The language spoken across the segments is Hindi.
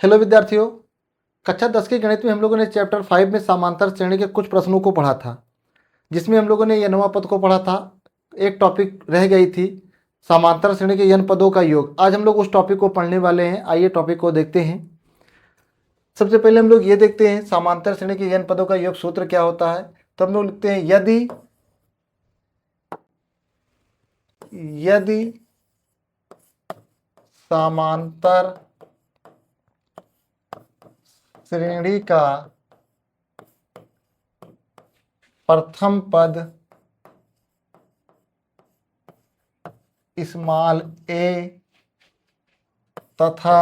हेलो विद्यार्थियों, कक्षा 10 के गणित में हम लोगों ने चैप्टर 5 में समांतर श्रेणी के कुछ प्रश्नों को पढ़ा था, जिसमें हम लोगों ने यनवा पद को पढ़ा था। एक टॉपिक रह गई थी, समांतर श्रेणी के यन पदों का योग। आज हम लोग उस टॉपिक को पढ़ने वाले हैं। आइए टॉपिक को देखते हैं। सबसे पहले हम लोग ये देखते हैं समांतर श्रेणी के यन पदों का योग सूत्र क्या होता है। तो हम लोग लिखते हैं यदि समांतर श्रेणी का प्रथम पद स्मॉल ए तथा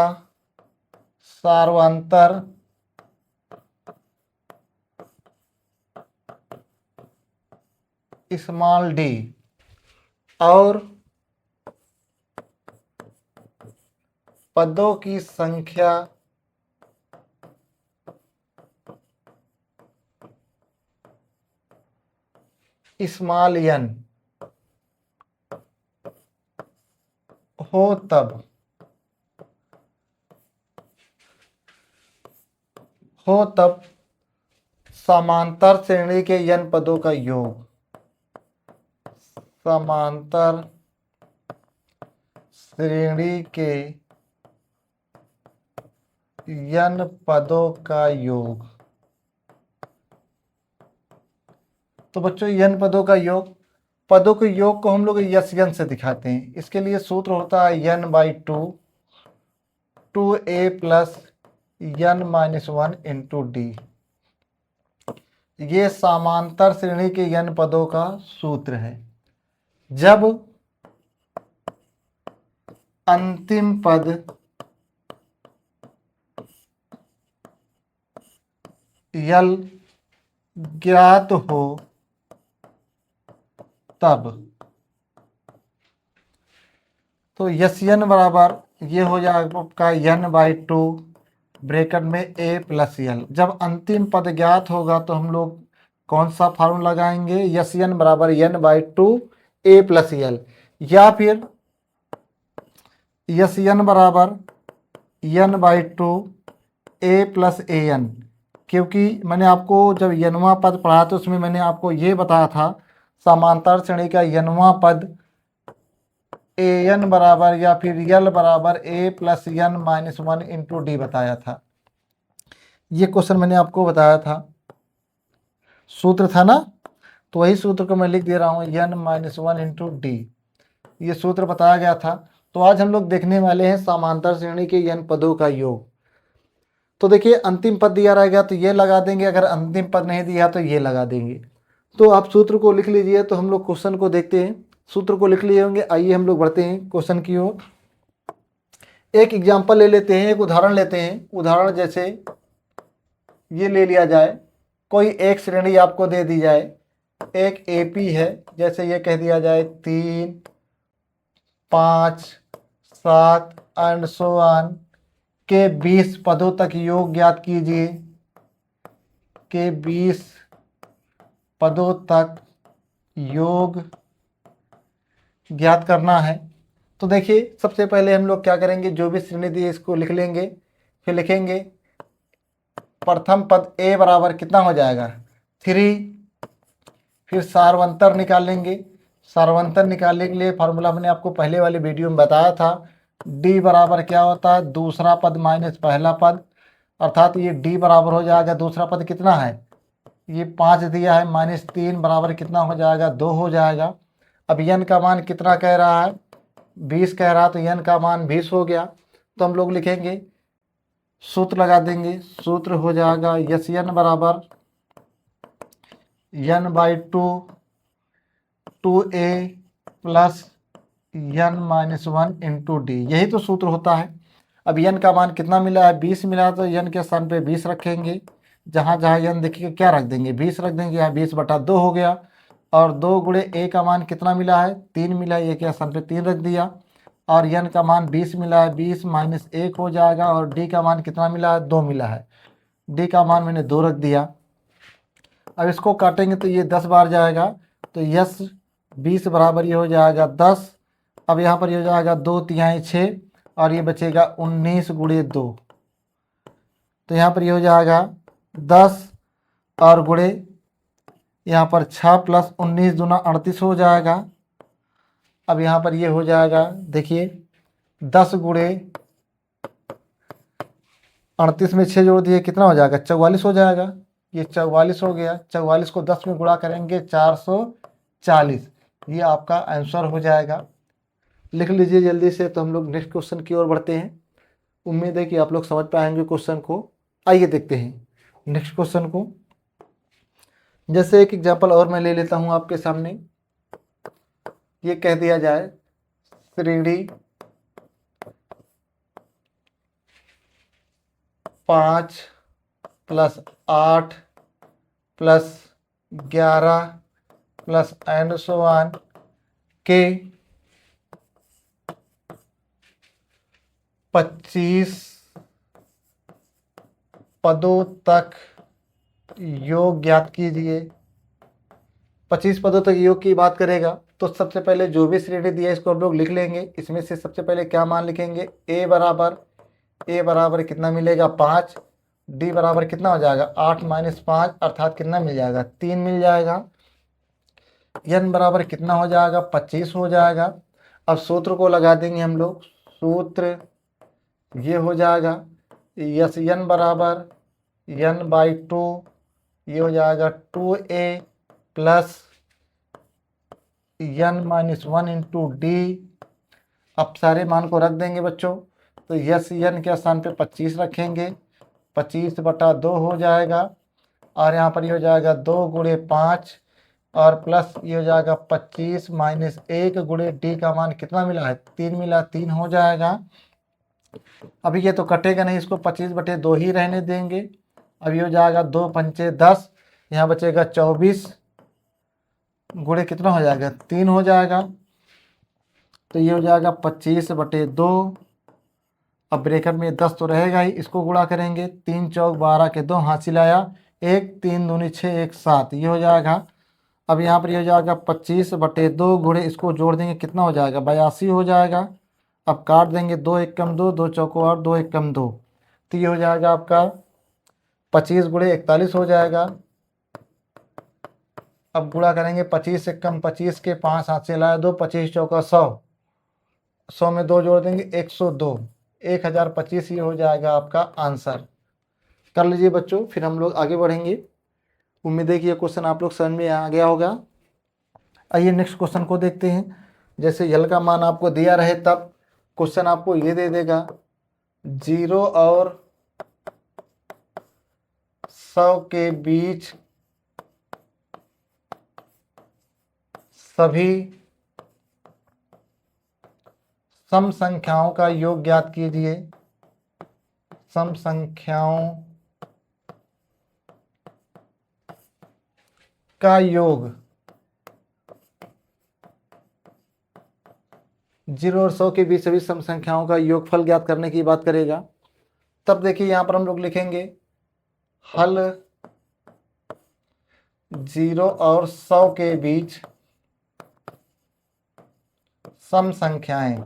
सार्वंतर स्मॉल डी और पदों की संख्या स्मॉल एन हो, तब समांतर श्रेणी के यन पदों का योग, समांतर श्रेणी के यन पदों का योग। तो बच्चों, यन पदों का योग, पदों के योग को हम लोग यस यन से दिखाते हैं। इसके लिए सूत्र होता है यन by two A plus N minus 1 into D. ये समांतर श्रेणी के यन पदों का सूत्र है। जब अंतिम पद यल ज्ञात हो तब, तो यस यन बराबर ये हो जाएगा आपका यन बाई टू ब्रैकेट में ए प्लस यल। जब अंतिम पद ज्ञात होगा तो हम लोग कौन सा फार्मूला लगाएंगे? यस यन बराबर N by two A plus L, या फिर यस यन बराबर N by two A plus A N. क्योंकि मैंने आपको जब यनवा पद पढ़ा तो उसमें मैंने आपको ये बताया था समांतर श्रेणी का यनवा पद ए एन बराबर या फिर यल बराबर A plus N minus 1 into D बताया था। ये क्वेश्चन मैंने आपको बताया था, सूत्र था ना, तो वही सूत्र को मैं लिख दे रहा हूँ यन माइनस 1 इंटू डी। ये सूत्र बताया गया था। तो आज हम लोग देखने वाले हैं समांतर श्रेणी के यन पदों का योग। तो देखिए, अंतिम पद दिया रहेगा तो ये लगा देंगे, अगर अंतिम पद नहीं दिया तो ये लगा देंगे। तो आप सूत्र को लिख लीजिए। तो हम लोग क्वेश्चन को देखते हैं। सूत्र को लिख लिए होंगे। आइए हम लोग बढ़ते हैं क्वेश्चन की ओर। एक एग्जाम्पल ले लेते हैं, एक उदाहरण लेते हैं। उदाहरण जैसे ये ले लिया जाए, कोई एक श्रेणी आपको दे दी जाए, एक एपी है, जैसे ये कह दिया जाए 3, 5, 7 एंड सो ऑन के 20 पदों तक योग ज्ञात कीजिए, के 20 पदों तक योग ज्ञात करना है। तो देखिए, सबसे पहले हम लोग क्या करेंगे, जो भी श्रेणी दी है इसको लिख लेंगे। फिर लिखेंगे प्रथम पद ए बराबर कितना हो जाएगा 3। फिर सार्वंतर निकालेंगे। सार्वंतर निकालने के लिए फार्मूला मैंने आपको पहले वाले वीडियो में बताया था। डी बराबर क्या होता है, दूसरा पद माइनस पहला पद, अर्थात ये डी बराबर हो जाएगा, दूसरा पद कितना है, ये 5 दिया है, माइनस 3 बराबर कितना हो जाएगा, 2 हो जाएगा। अब यन का मान कितना कह रहा है, 20 कह रहा है, तो यन का मान 20 हो गया। तो हम लोग लिखेंगे, सूत्र लगा देंगे। सूत्र हो जाएगा यस यन बराबर N by two A plus N minus 1 into D. यही तो सूत्र होता है। अब यन का मान कितना मिला है, 20 मिला, तो यन के स्थान पे 20 रखेंगे। जहाँ जहाँ यन देखिए क्या रख देंगे, 20 रख देंगे। यहाँ 20/2 हो गया। और 2 गुणे ए का मान कितना मिला है, 3 मिला है, ए के स्थान पे 3 रख दिया। और यन का मान 20 मिला है, 20 माइनस 1 हो जाएगा। और डी का मान कितना मिला है, 2 मिला है, डी का मान मैंने 2 रख दिया। अब इसको काटेंगे तो ये 10 बार जाएगा, तो यस 20 बराबर ये हो जाएगा 10। अब यहाँ पर ये हो जाएगा 2 तिहाई 6 और ये बचेगा 19 गुणे 2। तो यहाँ पर ये हो जाएगा 10 और गुणे यहाँ पर 6 प्लस 19 दूना 38 हो जाएगा। अब यहाँ पर ये हो जाएगा, देखिए 10 गुणे 38 में 6 जोड़ दिए, कितना हो जाएगा 44 हो जाएगा। ये 44 हो गया। 44 को 10 में गुणा करेंगे 440, ये आपका आंसर हो जाएगा। लिख लीजिए जल्दी से। तो हम लोग नेक्स्ट क्वेश्चन की ओर बढ़ते हैं। उम्मीद है कि आप लोग समझ पाएंगे क्वेश्चन को। आइए देखते हैं नेक्स्ट क्वेश्चन को। जैसे एक एग्जांपल और मैं ले लेता हूं आपके सामने। ये कह दिया जाए श्रेणी 5 + 8 + 11 प्लस एंड सो ऑन के 25 पदों तक योग ज्ञात कीजिए। 25 पदों तक योग की बात करेगा तो सबसे पहले जो भी श्रेणी दिया है इसको हम लोग लिख लेंगे। इसमें से सबसे पहले क्या मान लिखेंगे, ए बराबर कितना मिलेगा 5, डी बराबर कितना हो जाएगा 8 - 5 अर्थात कितना मिल जाएगा 3 मिल जाएगा। n बराबर कितना हो जाएगा 25 हो जाएगा। अब सूत्र को लगा देंगे हम लोग। सूत्र ये हो जाएगा यस n बराबर n/2, ये हो जाएगा 2a plus n-1 into D. अब सारे मान को रख देंगे बच्चों। तो यस n के स्थान पे 25 रखेंगे, 25/2 हो जाएगा। और यहाँ पर ये हो जाएगा 2 गुणे 5 और प्लस ये हो जाएगा 25 - 1 गुणे डी का मान कितना मिला है 3 मिला, 3 हो जाएगा। अभी ये तो कटेगा नहीं, इसको 25/2 ही रहने देंगे। अब ये हो जाएगा 2 पंचे 10, यहाँ बचेगा 24 गुणे कितना हो जाएगा 3 हो जाएगा। तो ये हो जाएगा 25/2। अब ब्रेकेट में 10 तो रहेगा ही, इसको गुणा करेंगे 3 चौक 12 के 2 हासिल आया 1, 3 दूनी 6, 1 7, ये हो जाएगा। अब यहाँ पर ये हो जाएगा 25/2 गुणे इसको जोड़ देंगे कितना हो जाएगा 82 हो जाएगा। अब काट देंगे 2 1 कम 2, 2 चौको 8, 2 1 कम 2, तो ये हो जाएगा आपका 25 गुणे 41 हो जाएगा। अब गुणा करेंगे 25 1 कम 25 के 5 हाथ से लाया 2, 25 चौका 100, 100 में 2 जोड़ देंगे 102, 1025 ये हो जाएगा आपका आंसर। कर लीजिए बच्चों, फिर हम लोग आगे बढ़ेंगे। उम्मीद है कि ये क्वेश्चन आप लोग समझ में आ गया होगा। आइए नेक्स्ट क्वेश्चन को देखते हैं। जैसे यल का मान आपको दिया रहे तब क्वेश्चन आपको ये दे देगा 0 और 100 के बीच सभी सम संख्याओं का योग ज्ञात कीजिए। सम संख्याओं का योग 0 और 100 के बीच सभी सम संख्याओं का योगफल ज्ञात करने की बात करेगा। तब देखिए यहाँ पर हम लोग लिखेंगे हल 0 और 100 के बीच सम संख्याएं,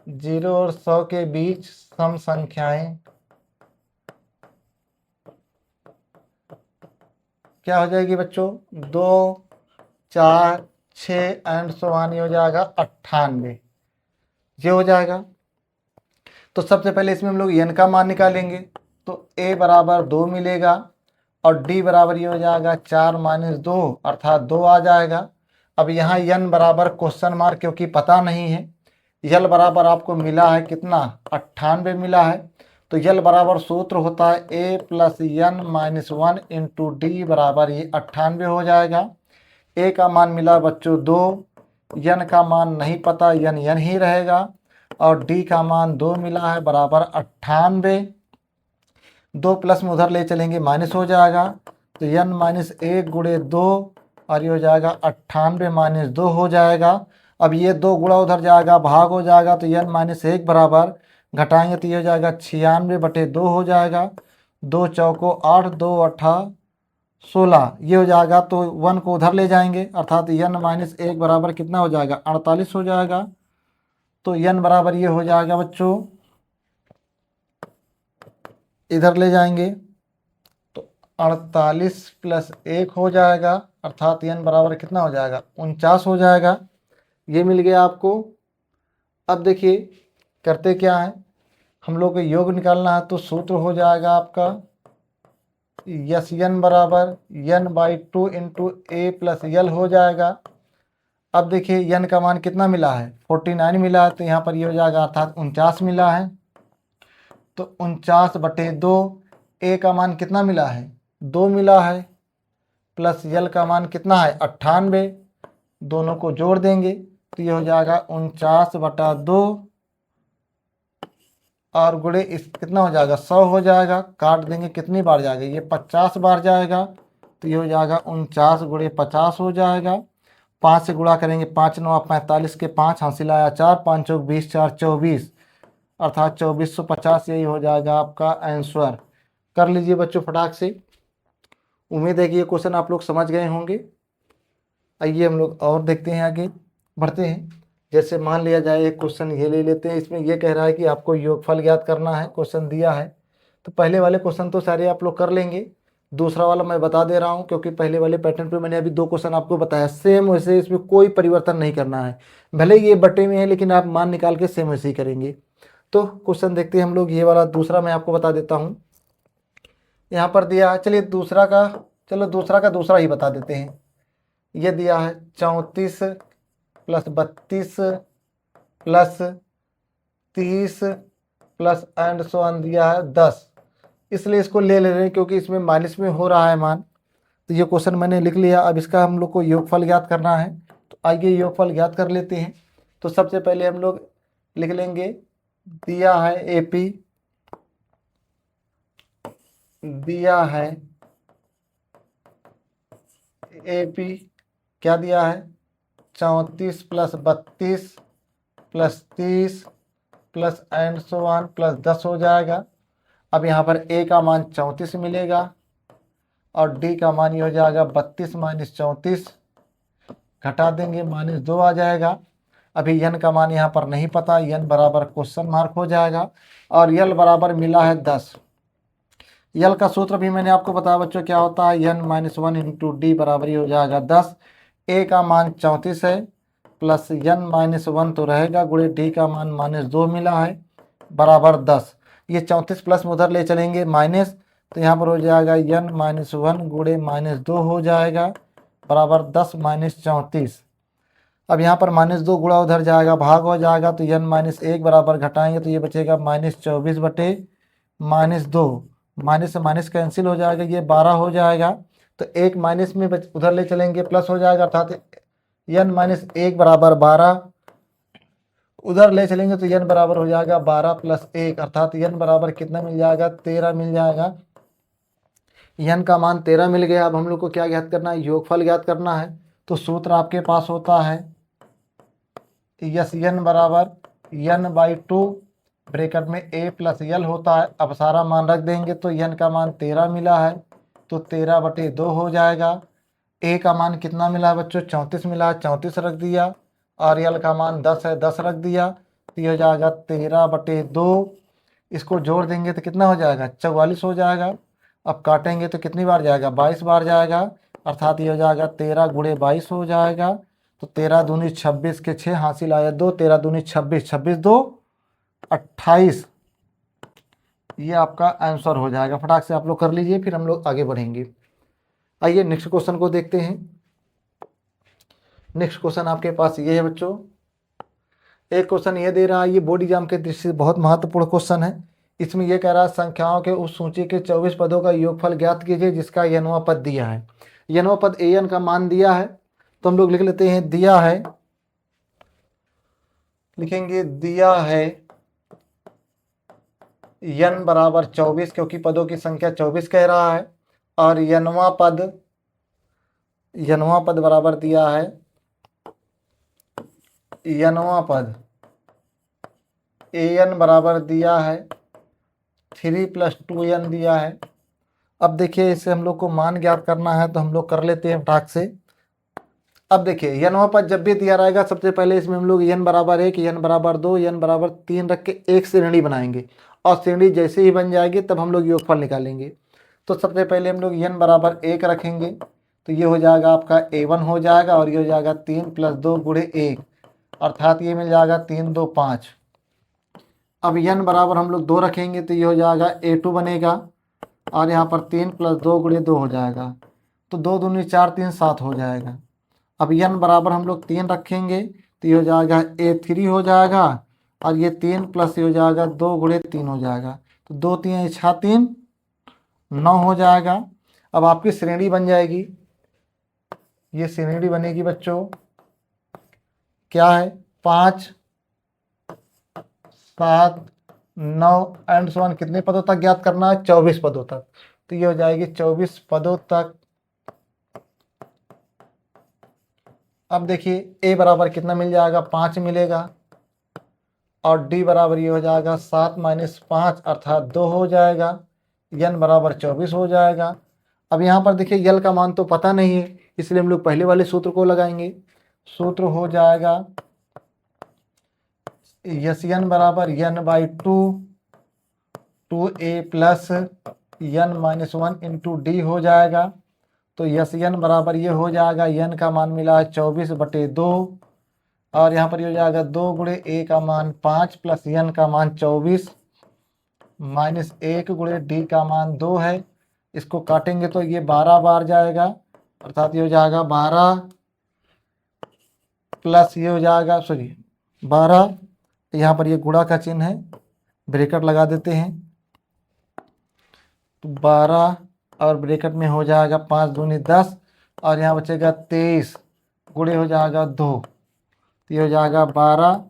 0 और 100 के बीच सम संख्याएं क्या हो जाएगी बच्चों 2 4 6 एंड सो ऑन, ये हो जाएगा 98, ये हो जाएगा। तो सबसे पहले इसमें हम लोग n का मान निकालेंगे। तो a बराबर 2 मिलेगा और d बराबर ये हो जाएगा 4 - 2 अर्थात 2 आ जाएगा। अब यहाँ n बराबर क्वेश्चन मार्क क्योंकि पता नहीं है। यल बराबर आपको मिला है कितना 98 मिला है। तो यल बराबर सूत्र होता है a + n-1 इंटू डी बराबर ये 98 हो जाएगा। a का मान मिला बच्चों 2, n का मान नहीं पता, n ही रहेगा और d का मान 2 मिला है बराबर 98। 2 प्लस में उधर ले चलेंगे माइनस हो जाएगा। तो n-1 गुणे 2 और ये हो जाएगा 98 - 2 हो जाएगा। अब ये 2 गुणा उधर जाएगा भाग हो जाएगा। तो n-1 बराबर घटाएंगे तो ये हो जाएगा 96/2 हो जाएगा। 2 चौको 8, 2 8 16, ये हो जाएगा। तो 1 को उधर ले जाएंगे अर्थात n-1 बराबर कितना हो जाएगा 48 हो जाएगा। तो n बराबर ये हो जाएगा बच्चों इधर ले जाएंगे तो 48 प्लस 1 हो जाएगा, अर्थात n बराबर कितना हो जाएगा, 49 हो जाएगा। ये मिल गया आपको। अब देखिए करते क्या है, हम लोग को योग निकालना है, तो सूत्र हो जाएगा आपका यस एन बराबर n/2 इंटू ए प्लस यल हो जाएगा। अब देखिए यन का मान कितना मिला है, 49 मिला है, तो यहाँ पर ये हो जाएगा अर्थात 49 मिला है। तो 49/2, ए का मान कितना मिला है, 2 मिला है, प्लस यल का मान कितना है 98, दोनों को जोड़ देंगे तो ये हो जाएगा 49/2 और गुणे इस कितना हो जाएगा 100 हो जाएगा। काट देंगे कितनी बार जाएगा, ये 50 बार जाएगा, तो ये हो जाएगा 49 गुणे 50 हो जाएगा। 5 से गुणा करेंगे, 5 9 45 के 5 हासिल आया 4, 5 चौक 20, 4 24, अर्थात 2450 यही हो जाएगा आपका आंसर। कर लीजिए बच्चों फटाक से। उम्मीद है कि ये क्वेश्चन आप लोग समझ गए होंगे। आइए हम लोग और देखते हैं, आगे बढ़ते हैं। जैसे मान लिया जाए एक क्वेश्चन ये ले लेते हैं, इसमें ये कह रहा है कि आपको योगफल ज्ञात करना है, क्वेश्चन दिया है। तो पहले वाले क्वेश्चन तो सारे आप लोग कर लेंगे, दूसरा वाला मैं बता दे रहा हूँ क्योंकि पहले वाले पैटर्न पे मैंने अभी 2 क्वेश्चन आपको बताया सेम वैसे, इसमें कोई परिवर्तन नहीं करना है, भले ये बटे में है लेकिन आप मान निकाल के सेम वैसे ही करेंगे। तो क्वेश्चन देखते हैं हम लोग, ये वाला दूसरा मैं आपको बता देता हूँ। यहाँ पर दिया है, चलिए दूसरा का दूसरा ही बता देते हैं। ये दिया है 34 plus 32 plus 30 plus and so on दिया है 10, इसलिए इसको ले रहे हैं क्योंकि इसमें माइनस में हो रहा है मान। तो ये क्वेश्चन मैंने लिख लिया। अब इसका हम लोग को योगफल ज्ञात करना है, तो आइए योगफल ज्ञात कर लेते हैं। तो सबसे पहले हम लोग लिख लेंगे, दिया है एपी, दिया है एपी, क्या दिया है 34 plus 32 plus 30 plus and so on plus 10 हो जाएगा। अब यहाँ पर ए का मान 34 मिलेगा और डी का मान ये हो जाएगा 32 माइनस 34, घटा देंगे -2 आ जाएगा। अभी यन का मान यहाँ पर नहीं पता, यन बराबर क्वेश्चन मार्क हो जाएगा और यल बराबर मिला है 10। यल का सूत्र भी मैंने आपको बताया बच्चों क्या होता है, n - 1 इंटू डी बराबर ही हो जाएगा 10। ए का मान 34 है प्लस n - 1 तो रहेगा, गुणे डी का मान -2 मिला है बराबर 10। ये 34 प्लस में उधर ले चलेंगे माइनस, तो यहाँ पर हो जाएगा n - 1 गुणे -2 हो जाएगा बराबर 10 - 34। अब यहाँ पर -2 गुणा उधर जाएगा भाग हो जाएगा, तो n - 1 बराबर घटाएंगे तो ये बचेगा -24 बटे -2, माइनस से माइनस कैंसिल हो जाएगा, ये 12 हो जाएगा। तो एक माइनस में उधर ले चलेंगे प्लस हो जाएगा, अर्थात n - 1 बराबर 12, उधर ले चलेंगे तो n बराबर हो जाएगा 12 प्लस 1, अर्थात n बराबर कितना मिल जाएगा 13 मिल जाएगा। n का मान 13 मिल गया। अब हम लोग को क्या ज्ञात करना है, योगफल ज्ञात करना है। तो सूत्र आपके पास होता है यस n बराबर n/2, ब्रैकेट में a प्लस यल होता है। अब सारा मान रख देंगे तो n का मान 13 मिला है, तो 13/2 हो जाएगा। a का मान कितना मिला है बच्चों, 34 मिला है, 34 रख दिया और यल का मान 10 है, 10 रख दिया, तो ये हो जाएगा 13/2। इसको जोड़ देंगे तो कितना हो जाएगा 44 हो जाएगा। अब काटेंगे तो कितनी बार जाएगा 22 बार जाएगा, अर्थात ये हो जाएगा 13 गुणे 22 हो जाएगा। तो 13 दूनी 26 के 6 हासिल आया 2, 13 दूनी 26, 26 2 28, ये आपका आंसर हो जाएगा। फटाक से आप लोग कर लीजिए, फिर हम लोग आगे बढ़ेंगे। आइए नेक्स्ट क्वेश्चन को देखते हैं। नेक्स्ट क्वेश्चन आपके पास ये है बच्चों, एक क्वेश्चन ये दे रहा है, ये बोर्ड एग्जाम के दृष्टि से बहुत महत्वपूर्ण क्वेश्चन है। इसमें यह कह रहा है संख्याओं के उस सूची के 24 पदों का योगफल ज्ञात कीजिए जिसका यनवा पद दिया है। यनवा पद an का मान दिया है, तो हम लोग लिख लेते हैं, दिया है, लिखेंगे दिया है n बराबर 24, क्योंकि पदों की संख्या 24 कह रहा है, और यनवा पद बराबर दिया है, यनवा पद an बराबर दिया है 3 + 2n दिया है। अब देखिए इसे हम लोग को मान ज्ञात करना है, तो हम लोग कर लेते हैं फटाक से। अब देखिए यनवा पद जब भी दिया रहेगा, सबसे पहले इसमें हम लोग n बराबर 1, n बराबर 2, n बराबर 3 रख के एक श्रेणी बनाएंगे और श्रेणी जैसे ही बन जाएगी तब हम लोग योगफल निकालेंगे। तो सबसे पहले हम लोग n बराबर 1 रखेंगे, तो ये हो जाएगा आपका a1 हो जाएगा, और ये हो जाएगा 3 + 2 × 1, अर्थात ये मिल जाएगा 3 2 5। अब n बराबर हम लोग 2 रखेंगे, तो ये हो जाएगा a2 बनेगा, और यहाँ पर 3 + 2 × 2 हो जाएगा, तो 2 दूनी 4 3 7 हो जाएगा। अब n बराबर हम लोग 3 रखेंगे, तो ये हो जाएगा a3 हो जाएगा, और ये 3 प्लस ये हो जाएगा 2 × 3 हो जाएगा, तो 2 3 6 3 9 हो जाएगा। अब आपकी श्रेणी बन जाएगी, ये श्रेणी बनेगी बच्चों, क्या है 5 7 9 एंड सो ऑन, कितने पदों तक ज्ञात करना है 24 पदों तक, तो ये हो जाएगी 24 पदों तक। अब देखिए a बराबर कितना मिल जाएगा 5 मिलेगा, और d बराबर ये हो जाएगा 7 - 5 अर्थात 2 हो जाएगा, n बराबर 24 हो जाएगा। अब यहाँ पर देखिए यल का मान तो पता नहीं है, इसलिए हम लोग पहले वाले सूत्र को लगाएंगे। सूत्र हो जाएगा Sn बराबर n/2 2a plus n-1 into d हो जाएगा। तो Sn बराबर ये हो जाएगा, n का मान मिला है 24/2, और यहाँ पर ये हो जाएगा 2 × a का मान 5 प्लस n का मान 24 माइनस 1 × d का मान 2 है। इसको काटेंगे तो ये 12 बार जाएगा, अर्थात ये हो जाएगा 12 प्लस ये हो जाएगा 12, यहाँ पर ये गुणा का चिन्ह है, ब्रैकेट लगा देते हैं, तो 12 और ब्रैकेट में हो जाएगा 5 दूनी 10, और यहाँ बचेगा 23 गुणे हो जाएगा 2, तो ये हो जाएगा 12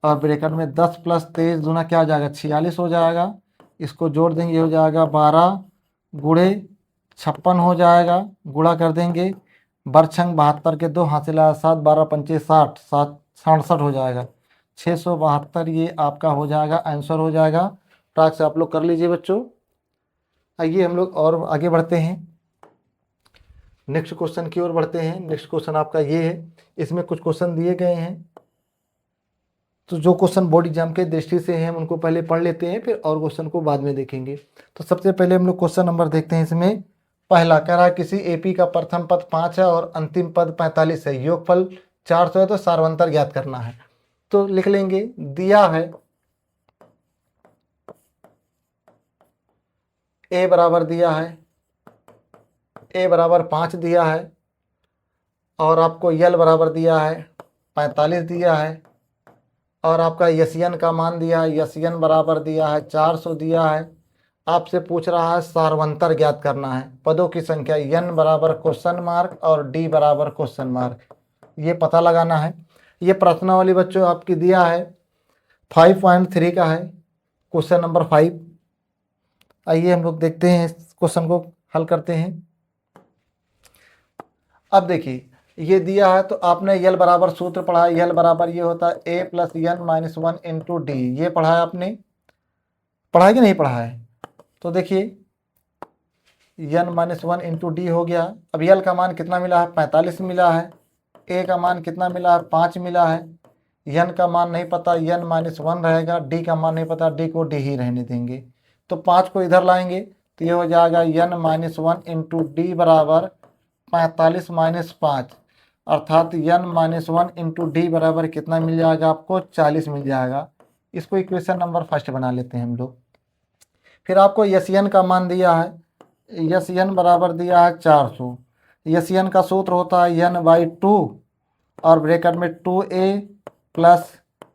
और ब्रैकेट में 10 प्लस 23 दूना क्या हो जाएगा 46 हो जाएगा। इसको जोड़ देंगे, ये हो जाएगा 12 गुणे 56 हो जाएगा, गुणा कर देंगे, बरछंग 72 के 2 हासिला 7 12 पंचे 60 7 67 हो जाएगा, 672 ये आपका हो जाएगा, आंसर हो जाएगा। टास्क से आप लोग कर लीजिए बच्चों। आइए हम लोग और आगे बढ़ते हैं, नेक्स्ट क्वेश्चन की ओर बढ़ते हैं। नेक्स्ट क्वेश्चन आपका ये है, इसमें कुछ क्वेश्चन दिए गए हैं, तो जो क्वेश्चन बोर्ड एग्जाम के दृष्टि से हैं हम उनको पहले पढ़ लेते हैं, फिर और क्वेश्चन को बाद में देखेंगे। तो सबसे पहले हम लोग क्वेश्चन नंबर देखते हैं। इसमें पहला कह रहा है किसी एपी का प्रथम पद 5 है और अंतिम पद 45 है, योगफल 400 है, तो सार्वंतर ज्ञात करना है। तो लिख लेंगे, दिया है ए बराबर दिया है, ए बराबर 5 दिया है, और आपको यल बराबर दिया है 45 दिया है, और आपका Sn का मान दिया है, Sn बराबर दिया है 400 दिया है। आपसे पूछ रहा है सार्वंतर ज्ञात करना है, पदों की संख्या n बराबर क्वेश्चन मार्क और d बराबर क्वेश्चन मार्क, ये पता लगाना है। ये प्रश्नावली बच्चों आपकी दिया है 5.3 का है, क्वेश्चन नंबर 5। आइए हम लोग देखते हैं, इस क्वेश्चन को हल करते हैं। अब देखिए ये दिया है, तो आपने यल बराबर सूत्र पढ़ा है, यल बराबर ये होता है a + n-1 इंटू डी, ये पढ़ा है आपने, पढ़ा है कि नहीं पढ़ा है? तो देखिए n-1 इंटू डी हो गया। अब यल का मान कितना मिला है 45 मिला है, a का मान कितना मिला है 5 मिला है, n का मान नहीं पता, n-1 रहेगा, d का मान नहीं पता, d को d ही रहने देंगे। तो 5 को इधर लाएंगे, तो ये हो जाएगा n-1 इंटू डी बराबर 45 - 5, अर्थात n-1 इंटू डी बराबर कितना मिल जाएगा आपको 40 मिल जाएगा। इसको इक्वेशन नंबर फर्स्ट बना लेते हैं हम लोग। फिर आपको Sn का मान दिया है, Sn बराबर दिया है 400, Sn का सूत्र होता है n/2 और ब्रैकेट में 2a plus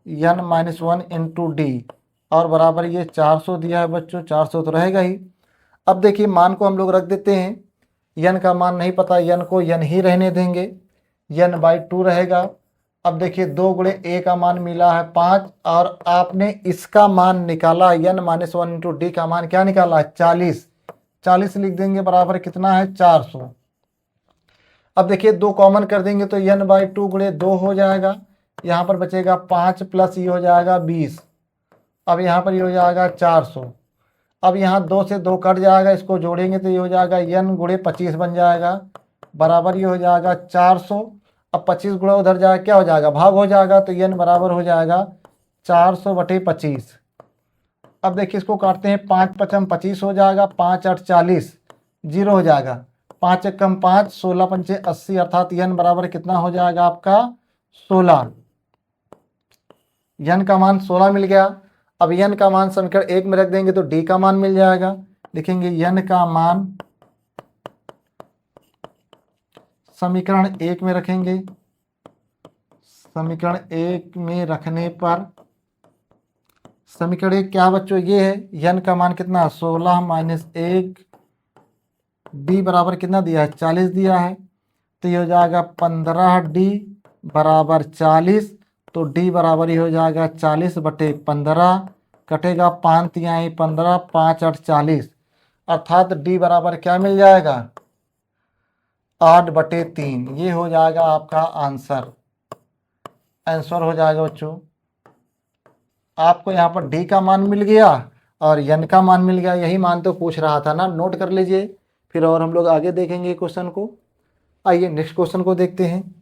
n-1 into D, और बराबर ये 400 दिया है बच्चों, 400 तो रहेगा ही। अब देखिए मान को हम लोग रख देते हैं, n का मान नहीं पता, n को n ही रहने देंगे, n/2 रहेगा। अब देखिए 2 × a का मान मिला है 5, और आपने इसका मान निकाला n-1 इंटू डी का मान क्या निकाला है 40, 40 लिख देंगे, बराबर कितना है 400। अब देखिए 2 कॉमन कर देंगे तो n/2 × 2 हो जाएगा, यहाँ पर बचेगा 5 प्लस ये हो जाएगा 20, अब यहाँ पर ये हो जाएगा 400। अब यहाँ 2 से 2 कट जाएगा, इसको जोड़ेंगे तो ये हो जाएगा n × 25 बन जाएगा, बराबर ये हो जाएगा 400। अब 25 गुणा उधर जाएगा, क्या हो जाएगा भाग हो जाएगा, तो n बराबर हो जाएगा 400/25। अब देखिए इसको काटते हैं, 5 पचम 25 हो जाएगा, 5 8 40, 0 हो जाएगा, 5 एकम 5, 16 पंचे 80, अर्थात यन बराबर कितना हो जाएगा आपका 16। यन का मान 16 मिल गया। अब यन का मान समीकरण 1 में रख देंगे तो डी का मान मिल जाएगा। लिखेंगे यन का मान समीकरण 1 में रखेंगे, समीकरण 1 में रखने पर समीकरण 1 क्या बच्चों, ये है, यन का मान कितना 16 माइनस 1, डी बराबर कितना दिया है 40 दिया है, तो ये हो जाएगा 15D बराबर 40, तो डी बराबर ये हो जाएगा 40/15, कटेगा 5 तिहाई 15, 5 8 40, अर्थात डी बराबर क्या मिल जाएगा 8/3। ये हो जाएगा आपका आंसर हो जाएगा बच्चों। आपको यहाँ पर डी का मान मिल गया और यन का मान मिल गया, यही मान तो पूछ रहा था ना, नोट कर लीजिए, फिर और हम लोग आगे देखेंगे क्वेश्चन को। आइए नेक्स्ट क्वेश्चन को देखते हैं।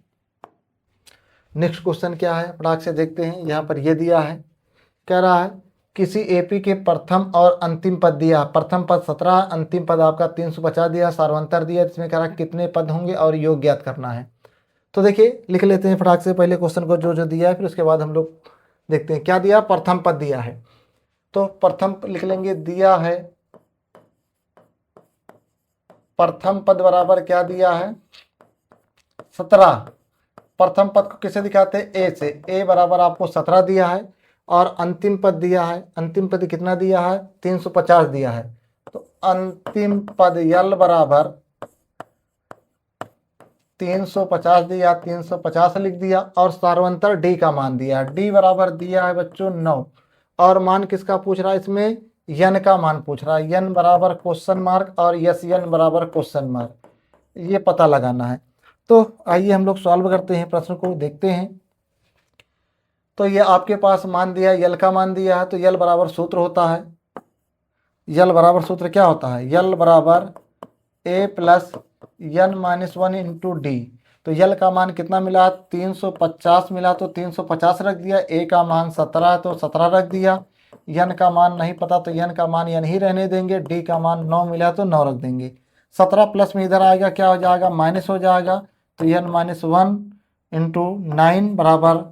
नेक्स्ट क्वेश्चन क्या है फटाक से देखते हैं। यहाँ पर ये दिया है, कह रहा है किसी एपी के प्रथम और अंतिम पद दिया, प्रथम पद 17, अंतिम पद आपका 350 दिया, सार्वंतर दिया, इसमें कह रहा है कितने पद होंगे और योग ज्ञात करना है। तो देखिए लिख लेते हैं फटाक से पहले क्वेश्चन को, जो जो दिया है, फिर उसके बाद हम लोग देखते हैं। क्या दिया, प्रथम पद दिया है, तो प्रथम लिख लेंगे, दिया है प्रथम पद बराबर क्या दिया है 17। प्रथम पद को किसे दिखाते हैं, ए से, ए बराबर आपको 17 दिया है, और अंतिम पद दिया है, अंतिम पद कितना दिया है 350 दिया है, तो अंतिम पद यल बराबर 350 दिया, 350 लिख दिया, और सार्वंतर डी का मान दिया, डी बराबर दिया है बच्चों 9, और मान किसका पूछ रहा है इसमें, यन का मान पूछ रहा है, यन बराबर क्वेश्चन मार्क और यस यन बराबर क्वेश्चन मार्क, ये पता लगाना है। तो आइए हम लोग सॉल्व करते हैं, प्रश्न को देखते हैं। तो ये आपके पास मान दिया है, यल का मान दिया है, तो यल बराबर सूत्र होता है, यल बराबर सूत्र क्या होता है, यल बराबर A plus N minus 1 into D. तो यल का मान कितना मिला 350 मिला, तो 350 रख दिया, ए का मान 17 है तो 17 रख दिया, यन का मान नहीं पता तो यन का मान यन ही रहने देंगे, डी का मान 9 मिला तो 9 रख देंगे। 17 प्लस में इधर आएगा क्या हो जाएगा माइनस हो जाएगा, तो यन माइनस 1 इंटू 9 बराबर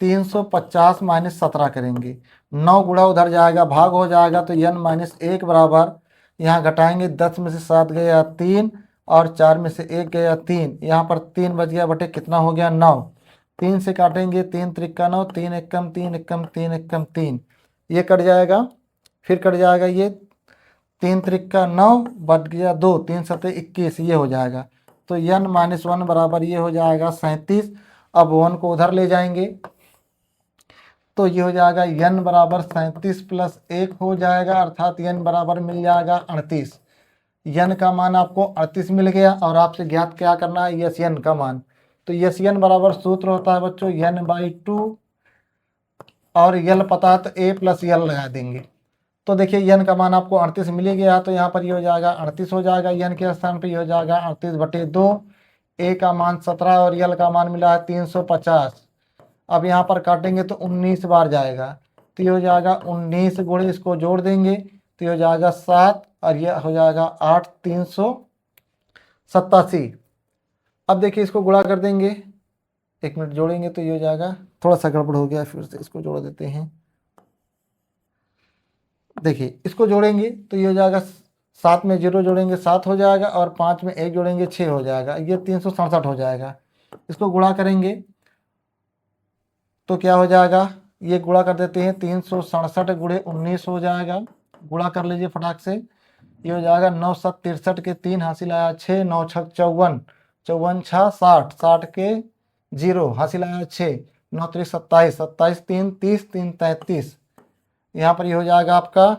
350 माइनस 17 करेंगे, 9 गुणा उधर जाएगा भाग हो जाएगा, तो यन माइनस 1 बराबर, यहाँ घटाएंगे 10 में से 7 गया 3 और 4 में से 1 गया 3, यहाँ पर 3 बच गया बटे कितना हो गया 9, 3 से काटेंगे 3 त्रिका 9, 3 एकम 3 एकम 3 एकम 3, ये कट जाएगा, फिर कट जाएगा ये 3 त्रिका 9 बच गया 2, 3 सते 21, ये हो जाएगा, तो यन माइनस 1 बराबर ये हो जाएगा 37। अब 1 को उधर ले जाएंगे तो ये हो जाएगा यन बराबर 37 प्लस 1 हो जाएगा, अर्थात यन बराबर मिल जाएगा 38। यन का मान आपको 38 मिल गया, और आपसे ज्ञात क्या करना है यस यन का मान, तो यस यन बराबर सूत्र होता है बच्चों यन बाई 2, और यल पता है तो ए प्लस यल लगा देंगे। तो देखिए यन का मान आपको 38 मिल गया, तो यहाँ पर ये हो जाएगा 38 हो जाएगा, यन के स्थान पर ये हो जाएगा 38/2, ए का मान 17 और यल का मान मिला है 350। अब यहाँ पर काटेंगे तो 19 बार जाएगा, तो ये हो जाएगा 19 गुणे इसको जोड़ देंगे तो ये हो जाएगा 7 और ये हो जाएगा 8, 387। अब देखिए इसको गुणा कर देंगे, 1 मिनट जोड़ेंगे तो ये हो जाएगा, थोड़ा सा गड़बड़ हो गया, फिर से इसको जोड़ देते हैं। देखिए इसको जोड़ेंगे तो ये हो जाएगा, 7 में 0 जोड़ेंगे 7 हो जाएगा, और 5 में 1 जोड़ेंगे 6 हो जाएगा, ये 367 हो जाएगा। इसको गुणा करेंगे तो क्या हो जाएगा, ये गुणा कर देते हैं, 367 गुणे 19 हो जाएगा, गुणा कर लीजिए फटाक से, ये हो जाएगा 9 7 63 के 3 हासिल आया 6, 9 6 54, 54 6 60, 60 के 0 हासिल आया 6, 9 3 27, 27 3 30, 3 33, यहाँ पर ये हो जाएगा आपका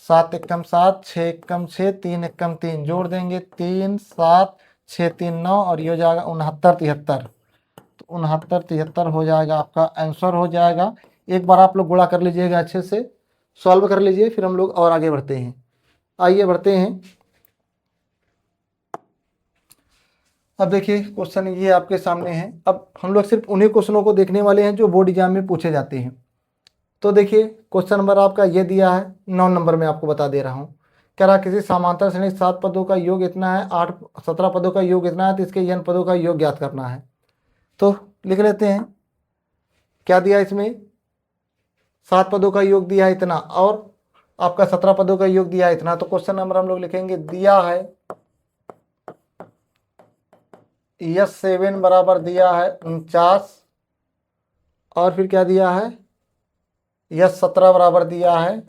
7 एकम 7, 6 एकम 6, 3 एकम 3, जोड़ देंगे 3 7 6 3 9, और ये हो जाएगा 69 73, तो 69 73 हो जाएगा, आपका आंसर हो जाएगा। एक बार आप लोग गुणा कर लीजिएगा, अच्छे से सॉल्व कर लीजिए, फिर हम लोग और आगे बढ़ते हैं। आइए बढ़ते हैं। अब देखिए क्वेश्चन ये आपके सामने है, अब हम लोग सिर्फ उन्हीं क्वेश्चनों को देखने वाले हैं जो बोर्ड एग्जाम में पूछे जाते हैं। तो देखिए क्वेश्चन नंबर आपका ये दिया है, 9 नंबर में आपको बता दे रहा हूँ। कह रहा किसी समांतर श्रेणी 7 पदों का योग इतना है, 17 पदों का योग इतना है, तो इसके n पदों का योग ज्ञात करना है। तो लिख लेते हैं, क्या दिया इसमें, 7 पदों का योग दिया है इतना और आपका 17 पदों का योग दिया है इतना। तो क्वेश्चन नंबर हम लोग लिखेंगे दिया है S7 बराबर दिया है 49 और फिर क्या दिया है, S17 बराबर दिया है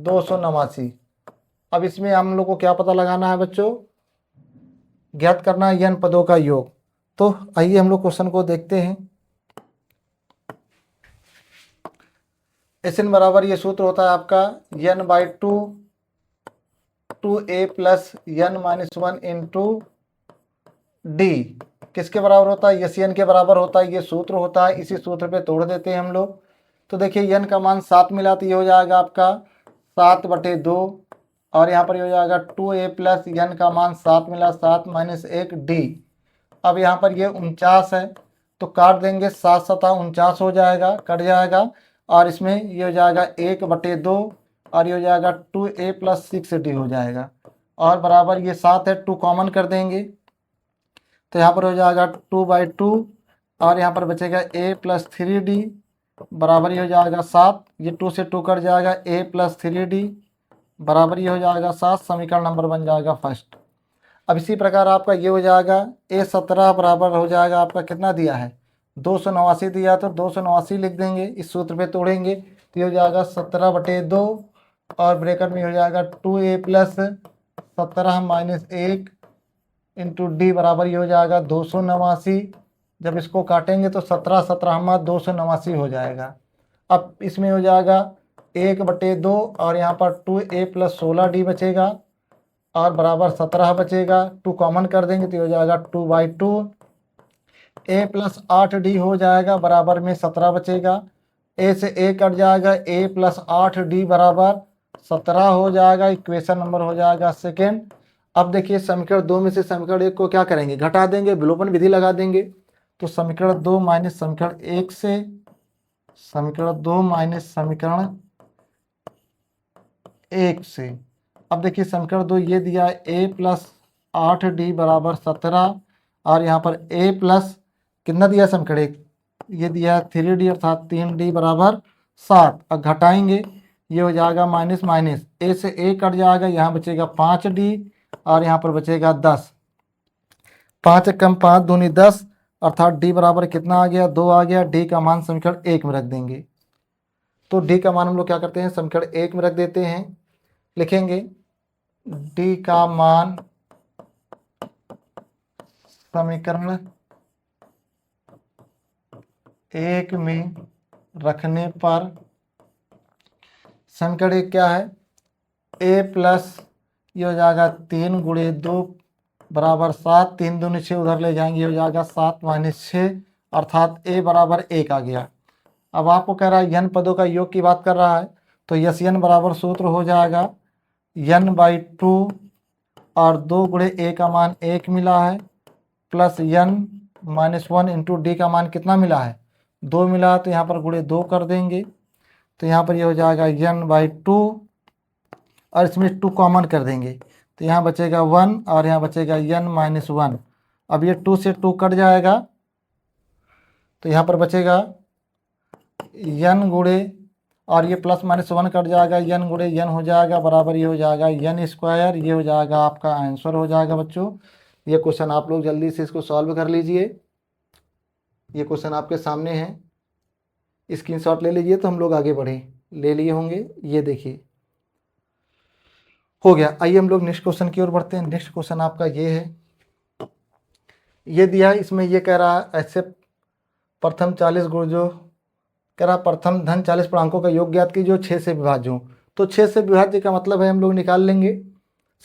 289। अब इसमें हम लोग को क्या पता लगाना है बच्चों, ज्ञात करना है n पदों का योग। तो आइए हम लोग क्वेश्चन को देखते हैं। Sn बराबर ये सूत्र होता है आपका n/2 2a plus n-1 into D. किसके बराबर होता है, Sn के बराबर होता है, ये सूत्र होता है। इसी सूत्र पे तोड़ देते हैं हम लोग। तो देखिए n का मान 7 मिला तो ये हो जाएगा आपका 7/2 और यहाँ पर ये हो जाएगा 2a प्लस n का मान 7 मिला, 7 माइनस 1 डी। अब यहाँ पर ये 49 है तो काट देंगे, 7 7 49 हो जाएगा, कट जाएगा और इसमें ये हो जाएगा 1/2 और ये हो जाएगा 2a प्लस 6d हो जाएगा और बराबर ये 7 है, 2 कॉमन कर देंगे तो यहाँ पर हो जाएगा 2/2 और यहाँ पर बचेगा a प्लस 3d बराबर ये हो जाएगा 7। ये 2 से 2 कट जाएगा, a प्लस 3d बराबर ये हो जाएगा 7। समीकरण नंबर बन जाएगा फर्स्ट। अब इसी प्रकार आपका ये हो जाएगा A17 बराबर हो जाएगा आपका कितना दिया है 289 दिया, तो 289 लिख देंगे, इस सूत्र पे तोड़ेंगे तो ये हो जाएगा 17/2 और ब्रैकेट में हो जाएगा 2a plus 17 minus 1 into D बराबर ये हो जाएगा 289। जब इसको काटेंगे तो 17 17 289 हो जाएगा। अब इसमें हो जाएगा 1/2 और यहाँ पर 2a प्लस 16d बचेगा और बराबर 17 बचेगा, 2 कॉमन कर देंगे तो हो जाएगा 2/2 a प्लस 8d हो जाएगा, बराबर में 17 बचेगा। a से a कट जाएगा, a प्लस 8d बराबर 17 हो जाएगा। इक्वेशन नंबर हो जाएगा सेकेंड। अब देखिए समीकरण 2 में से समीकरण 1 को क्या करेंगे, घटा देंगे, विलोपन विधि लगा देंगे। तो समीकरण 2 माइनस समीकरण 1 से, समीकरण 2 माइनस समीकरण 1 से। अब देखिए समीकरण 2 ये दिया है a प्लस 8d बराबर 17 और यहाँ पर a प्लस कितना दिया समीकरण 1, ये दिया है 3d अर्थात 3d बराबर 7। अब घटाएंगे, ये हो जाएगा माइनस माइनस, a से a कट जाएगा, यहाँ बचेगा 5d और यहाँ पर बचेगा 10। 5 कम 5 दूनी 10 अर्थात d बराबर कितना आ गया, 2 आ गया। d का मान समीकरण 1 में रख देंगे। तो d का मान हम लोग क्या करते हैं, समीकरण 1 में रख देते हैं। लिखेंगे d का मान समीकरण 1 में रखने पर समीकरण 1 क्या है, a प्लस ये हो जाएगा 3 गुणे 2 बराबर 7, 3 दूनी 6 उधर ले जाएंगे, ये हो जाएगा 7 माइनस 6 अर्थात a बराबर 1 आ गया। अब आपको कह रहा है n पदों का योग की बात कर रहा है, तो Sn बराबर सूत्र हो जाएगा n/2 और 2 गुणे a का मान 1 मिला है प्लस n-1 इंटू डी का मान कितना मिला है, 2 मिला है, तो यहाँ पर गुणे 2 कर देंगे तो यहाँ पर ये हो जाएगा n/2 और इसमें 2 कॉमन कर देंगे तो यहाँ बचेगा 1 और यहाँ बचेगा n-1। अब ये 2 से 2 कट जाएगा तो यहाँ पर बचेगा n गुणे और ये प्लस माइनस 1 कट जाएगा, n गुणे n हो जाएगा, बराबर ये हो जाएगा n²। ये हो जाएगा आपका आंसर हो जाएगा बच्चों। ये क्वेश्चन आप लोग जल्दी से इसको सॉल्व कर लीजिए। ये क्वेश्चन आपके सामने है, स्क्रीनशॉट ले लीजिए तो हम लोग आगे बढ़े, ले लिए होंगे। ये देखिए हो गया। आइए हम लोग नेक्स्ट क्वेश्चन की ओर बढ़ते हैं। नेक्स्ट क्वेश्चन आपका ये है, ये दिया है, इसमें ये कह रहा है ऐसे प्रथम 40 गुण जो कह रहा प्रथम धन 40 पूर्णांकों का योग ज्ञात की जो 6 से विभाज्य हो। तो 6 से विभाज्य का मतलब है हम लोग निकाल लेंगे,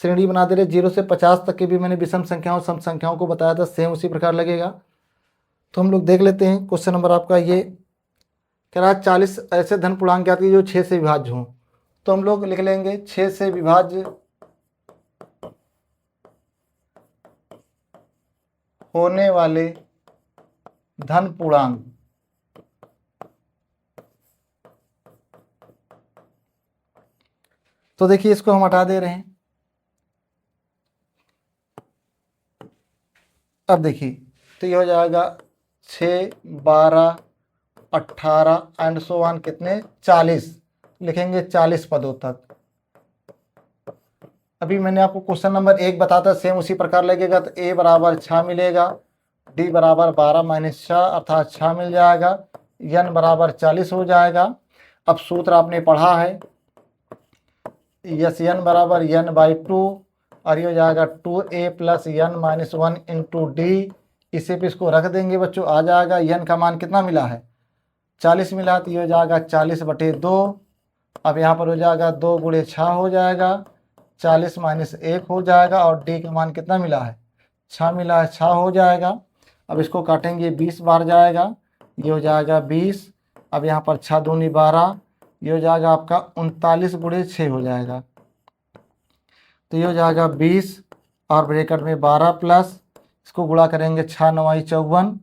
श्रेणी बना दे रहे 0 से 50 तक की भी मैंने विषम संख्याओं सम संख्याओं को बताया था, सेम उसी प्रकार लगेगा। तो हम लोग देख लेते हैं क्वेश्चन नंबर आपका ये कह रहा 40 ऐसे धन पूर्णांक ज्ञात की जो 6 से विभाज्य हों। तो हम लोग लिख लेंगे 6 से विभाज्य होने वाले धन पूर्णांक तो देखिए इसको हम हटा दे रहे हैं। अब देखिए तो ये हो जाएगा 6, 12, 18 एंड सो ऑन कितने 40, लिखेंगे 40 पदों तक। अभी मैंने आपको क्वेश्चन नंबर 1 बताता, सेम उसी प्रकार लगेगा। तो a बराबर 6 मिलेगा, d बराबर 12 माइनस 6 अर्थात 6 मिल जाएगा, n बराबर 40 हो जाएगा। अब सूत्र आपने पढ़ा है, यस n बराबर n बाई 2 और ये हो जाएगा 2a plus n minus 1 into D. इसे पे इसको रख देंगे बच्चों, आ जाएगा n का मान कितना मिला है 40 मिला, तो ये हो जाएगा 40/2। अब यहाँ पर हो जाएगा 2 गुणे 6 हो जाएगा, 40 माइनस 1 हो जाएगा और डी का मान कितना मिला है 6 मिला है, 6 हो जाएगा। अब इसको काटेंगे 20 बार जाएगा, ये हो जाएगा 20। अब यहाँ पर 6 दूनी 12, ये हो जाएगा आपका 39 गुणे 6 हो जाएगा, तो ये हो जाएगा 20 और ब्रैकेट में 12 प्लस इसको गुणा करेंगे 6 9 54,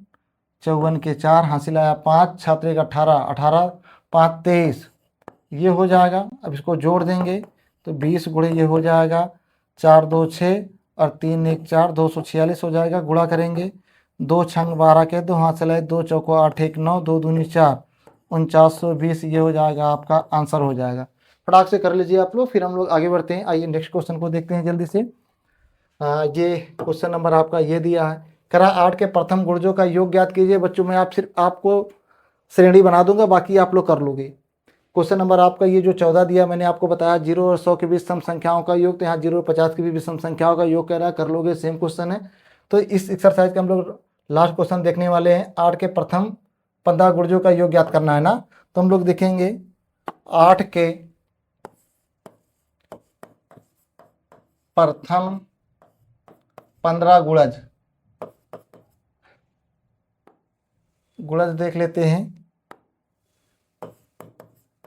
54 के 4 हासिल आया 5, 6 3 18, 18 5 23, ये हो जाएगा। अब इसको जोड़ देंगे तो 20 गुणे ये हो जाएगा 4 2 6 और 3 1 4, 246 हो जाएगा। गुणा करेंगे 2 छंग 12 के 2 हासिल आए 2 चौको 8 1 9, 2 दूनी 4, 4920, ये हो जाएगा आपका आंसर हो जाएगा। फटाक से कर लीजिए आप लोग, फिर हम लोग आगे बढ़ते हैं। आइए नेक्स्ट क्वेश्चन को देखते हैं जल्दी से। ये क्वेश्चन नंबर आपका ये दिया है, करा 8 के प्रथम गुणजों का योग ज्ञात कीजिए। बच्चों मैं सिर्फ आपको श्रेणी बना दूंगा, बाकी आप लोग कर लोगे। क्वेश्चन नंबर आपका ये जो 14 दिया, मैंने आपको बताया 0 और 100 के बीच सम संख्याओं का योग, तो यहाँ 0 और 50 के बीच सम संख्याओं का योग कह रहा है, कर लोगे, सेम क्वेश्चन है। तो इस एक्सरसाइज का हम लोग लास्ट क्वेश्चन देखने वाले हैं। 8 के प्रथम 15 गुणजों का योग ज्ञात करना है ना, तो हम लोग देखेंगे 8 के प्रथम 15 गुणज देख लेते हैं।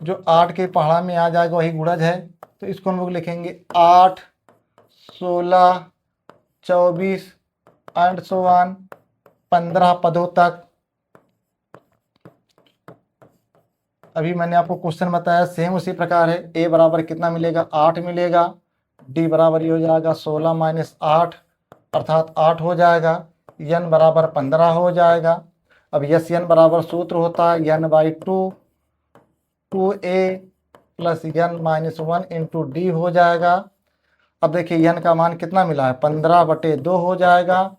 जो 8 के पहाड़ा में आ जाएगा वही गुणज है, तो इसको हम लोग लिखेंगे 8, 16, 24 एंड सो ऑन 15 पदों तक। अभी मैंने आपको क्वेश्चन बताया, सेम उसी प्रकार है। a बराबर कितना मिलेगा 8 मिलेगा, d बराबर ये हो जाएगा 16 माइनस 8 अर्थात 8 हो जाएगा, n बराबर 15 हो जाएगा। अब यस n बराबर सूत्र होता है n by 2a plus n minus 1 into D हो जाएगा। अब देखिए n का मान कितना मिला है 15/2 हो जाएगा।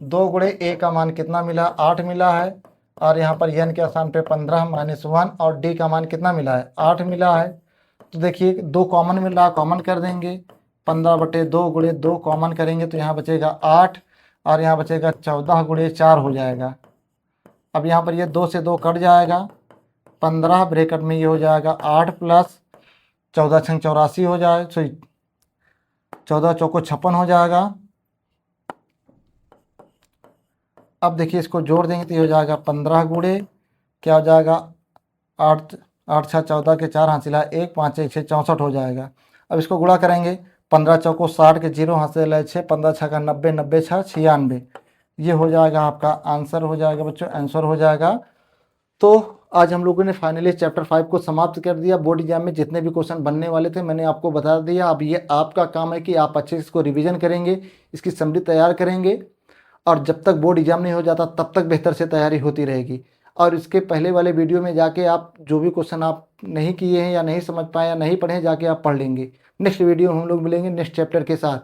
2 गुणे a का मान कितना मिला 8 मिला है, और यहाँ पर n के स्थान पे 15 माइनस 1 और d का मान कितना मिला है 8 मिला है। तो देखिए 2 कॉमन मिल रहा है, कॉमन कर देंगे, 15/2 गुणे 2 कॉमन करेंगे तो यहाँ बचेगा 8 और यहाँ बचेगा 14 गुणे 4 हो जाएगा। अब यहाँ पर ये 2 से 2 कट जाएगा, 15 ब्रैकेट में ये हो जाएगा 8 प्लस 14 छंग 84 हो जाए, सॉरी 14 चौको 56 हो जाएगा। अब देखिए इसको जोड़ देंगे तो ये हो जाएगा 15 गुणे क्या हो जाएगा 8 8 6 14 के 4 हासिल है 1 5 1 6 64 हो जाएगा। अब इसको गुणा करेंगे 15 चौको 60 के 0 हासिल है 6, 15 6 का 90, 90 6 96, ये हो जाएगा आपका आंसर हो जाएगा बच्चों, आंसर हो जाएगा। तो आज हम लोगों ने फाइनली चैप्टर 5 को समाप्त कर दिया। बोर्ड एग्जाम में जितने भी क्वेश्चन बनने वाले थे मैंने आपको बता दिया। अब ये आपका काम है कि आप अच्छे से इसको रिवीजन करेंगे, इसकी समरी तैयार करेंगे, और जब तक बोर्ड एग्जाम नहीं हो जाता तब तक बेहतर से तैयारी होती रहेगी। और इसके पहले वाले वीडियो में जाके आप जो भी क्वेश्चन आप नहीं किए हैं या नहीं समझ पाए या नहीं पढ़े, जाके आप पढ़ लेंगे। नेक्स्ट वीडियो हम लोग मिलेंगे नेक्स्ट चैप्टर के साथ।